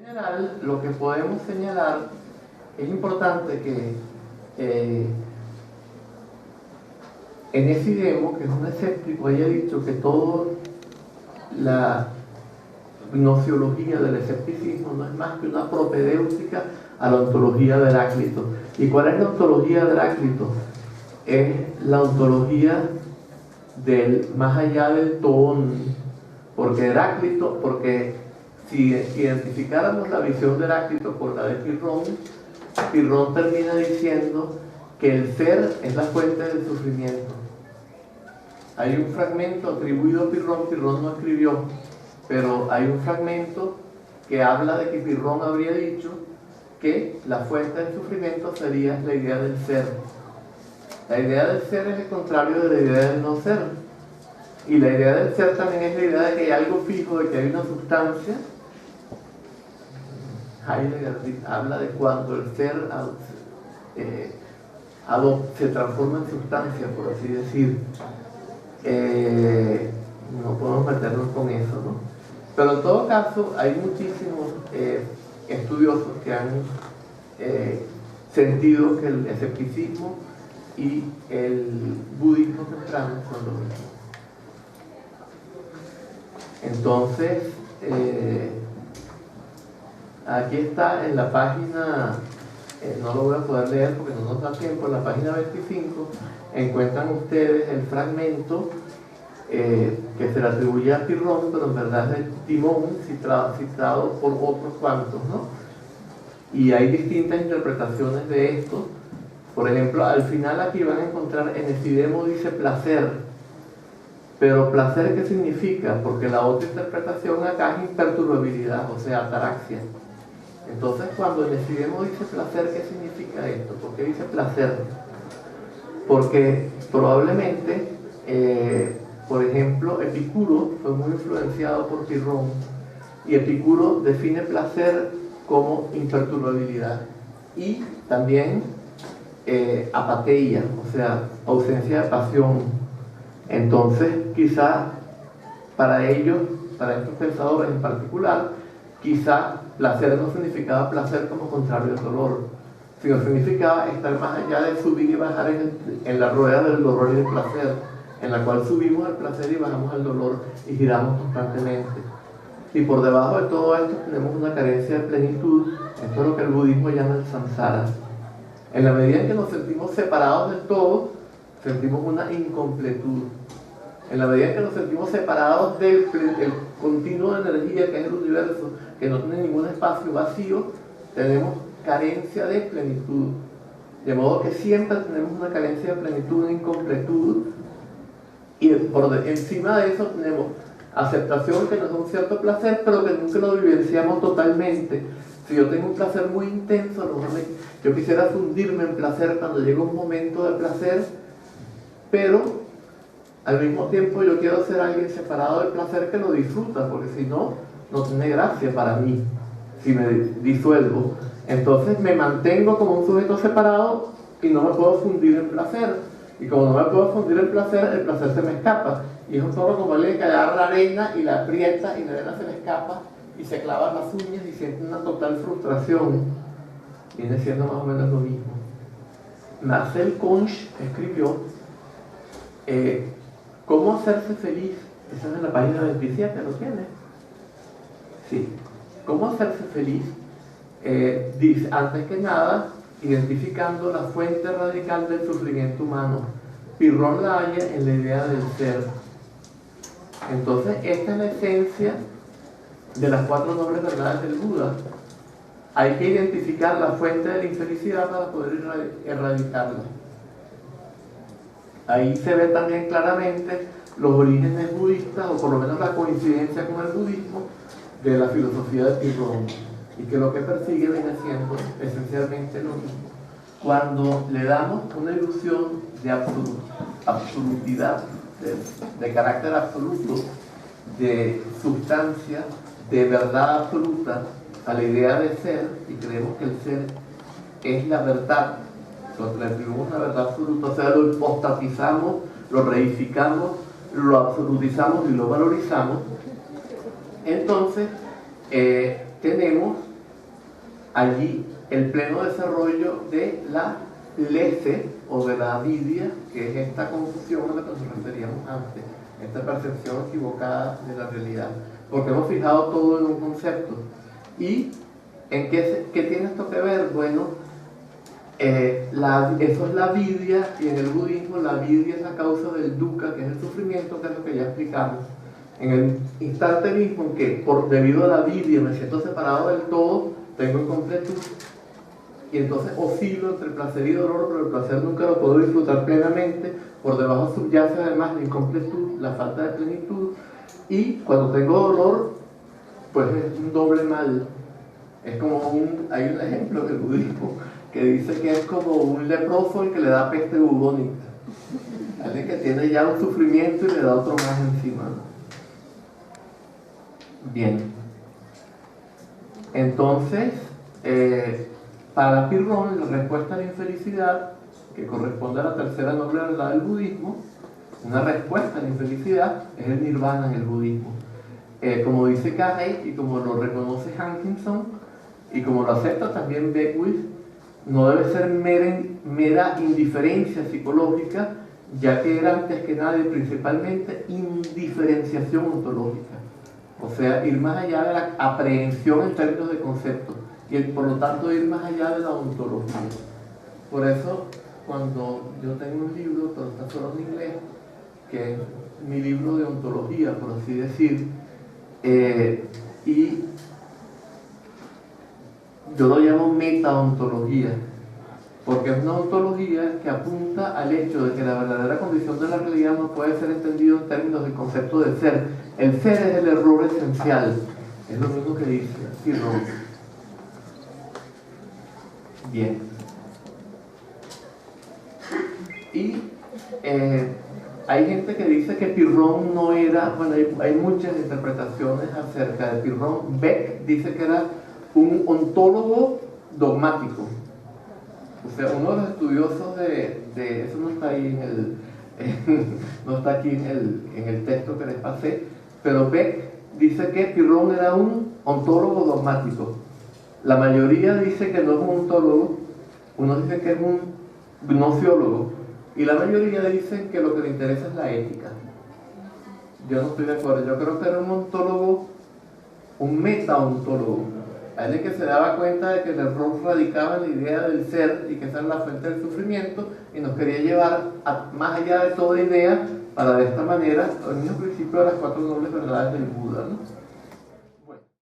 general, lo que podemos señalar, es importante que en Ecidemo, que es un escéptico, haya dicho que toda la gnoseología del escepticismo no es más que una propedéutica a la ontología de Heráclito. ¿Y cuál es la ontología de Heráclito? Es la ontología del más allá del todo, porque si identificáramos la visión de Heráclito con la de Pirrón, Pirrón termina diciendo que el ser es la fuente del sufrimiento. Hay un fragmento atribuido a Pirrón, Pirrón no escribió, pero hay un fragmento que habla de que Pirrón habría dicho que la fuente del sufrimiento sería la idea del ser. La idea del ser es el contrario de la idea del no ser. Y la idea del ser también es la idea de que hay algo fijo, de que hay una sustancia. Heidegger habla de cuando el ser se transforma en sustancia, por así decir. No podemos meternos con eso, ¿no? Pero en todo caso, hay muchísimos estudiosos que han sentido que el escepticismo y el budismo temprano son lo mismo. Entonces, aquí está en la página, no lo voy a poder leer porque no nos da tiempo, en la página 25 encuentran ustedes el fragmento que se le atribuye a Pirrón, pero en verdad es de Timón, citado por otros cuantos, ¿no? Y hay distintas interpretaciones de esto. Por ejemplo, al final aquí van a encontrar, en Ecidemo dice placer, pero placer, ¿qué significa? Porque la otra interpretación acá es imperturbabilidad, o sea, ataraxia. Entonces, cuando en Ecidemo dice placer, ¿qué significa esto? ¿Por qué dice placer? Porque probablemente, por ejemplo, Epicuro fue muy influenciado por Pirrón, y Epicuro define placer como imperturbabilidad y también apateia, o sea, ausencia de pasión. Entonces, quizá para ellos, para estos pensadores en particular, quizá placer no significaba placer como contrario al dolor, sino significaba estar más allá de subir y bajar en la rueda del dolor y del placer, en la cual subimos al placer y bajamos al dolor y giramos constantemente. Y por debajo de todo esto tenemos una carencia de plenitud. Esto es lo que el budismo llama el samsara. En la medida en que nos sentimos separados del todo, sentimos una incompletud. En la medida en que nos sentimos separados del continuo de energía que es el universo, que no tiene ningún espacio vacío, tenemos carencia de plenitud. De modo que siempre tenemos una carencia de plenitud, una incompletud, y encima de eso tenemos aceptación que nos da un cierto placer, pero que nunca lo vivenciamos totalmente. Si yo tengo un placer muy intenso, yo quisiera fundirme en placer cuando llega un momento de placer, pero al mismo tiempo yo quiero ser alguien separado del placer que lo disfruta, porque si no, no tiene gracia para mí si me disuelvo. Entonces me mantengo como un sujeto separado y no me puedo fundir en placer. Y como no me puedo fundir el placer se me escapa. Y es un poco como alguien que agarra arena y la aprieta y la arena se le escapa y se clava las uñas y siente una total frustración. Viene siendo más o menos lo mismo. Marcel Conch escribió ¿Cómo hacerse feliz? Esa es en la página 27, ¿lo tiene? Sí. ¿Cómo hacerse feliz? Dice, antes que nada, identificando la fuente radical del sufrimiento humano. Pirrón la halla en la idea del ser. Entonces, esta es la esencia de las 4 nobles verdades del Buda. Hay que identificar la fuente de la infelicidad para poder erradicarla. Ahí se ve también claramente los orígenes budistas, o por lo menos la coincidencia con el budismo, de la filosofía de Pirrón, y que lo que persigue viene siendo esencialmente lo mismo. Cuando le damos una ilusión de absolutidad, de carácter absoluto, de sustancia, de verdad absoluta a la idea de ser, y creemos que el ser es la verdad, le atribuimos una verdad absoluta, o sea, lo hipostatizamos, lo reificamos, lo absolutizamos y lo valorizamos, entonces tenemos allí el pleno desarrollo de la lese o de la avidia, que es esta confusión a la que nos referíamos antes, esta percepción equivocada de la realidad, porque hemos fijado todo en un concepto. ¿Y en qué tiene esto que ver? Bueno, eso es la avidia, y en el budismo la avidia es la causa del dukkha, que es el sufrimiento, que es lo que ya explicamos. En el instante mismo en que debido a la avidia me siento separado del todo, tengo incompletud, y entonces oscilo entre placer y dolor, pero el placer nunca lo puedo disfrutar plenamente. Por debajo subyace además la incompletud, la falta de plenitud, y cuando tengo dolor, pues es un doble mal. Es como hay un ejemplo del budismo que dice que es como un leproso el que le da peste bubónica, alguien que tiene ya un sufrimiento y le da otro más encima, ¿no? Bien, entonces para Pirrón, la respuesta a la infelicidad, que corresponde a la tercera noble verdad del budismo, una respuesta a la infelicidad es el nirvana en el budismo. Como dice Carey y como lo reconoce Hankinson y como lo acepta también Beckwith, no debe ser mera indiferencia psicológica, ya que era antes que nada y principalmente indiferenciación ontológica. O sea, ir más allá de la aprehensión en términos de conceptos y por lo tanto ir más allá de la ontología. Por eso, cuando yo tengo un libro, pero está solo en inglés, que es mi libro de ontología, por así decir, y yo lo llamo metaontología, porque es una ontología que apunta al hecho de que la verdadera condición de la realidad no puede ser entendido en términos del concepto de ser. El ser es el error esencial, es lo mismo que dice Pirrón. Bien. Y hay gente que dice que Pirrón no era, bueno, hay muchas interpretaciones acerca de Pirrón. Beck dice que era un ontólogo dogmático. O sea, uno de los estudiosos de eso no está ahí no está aquí en el texto que les pasé, pero Beck dice que Pirrón era un ontólogo dogmático. La mayoría dice que no es un ontólogo, uno dice que es un gnoseólogo, y la mayoría dicen que lo que le interesa es la ética. Yo no estoy de acuerdo, yo creo que era un ontólogo, un metaontólogo, alguien que se daba cuenta de que el error radicaba en la idea del ser y que esa era la fuente del sufrimiento, y nos quería llevar más allá de toda idea para de esta manera, al mismo principio de las 4 nobles verdades del Buda, ¿no?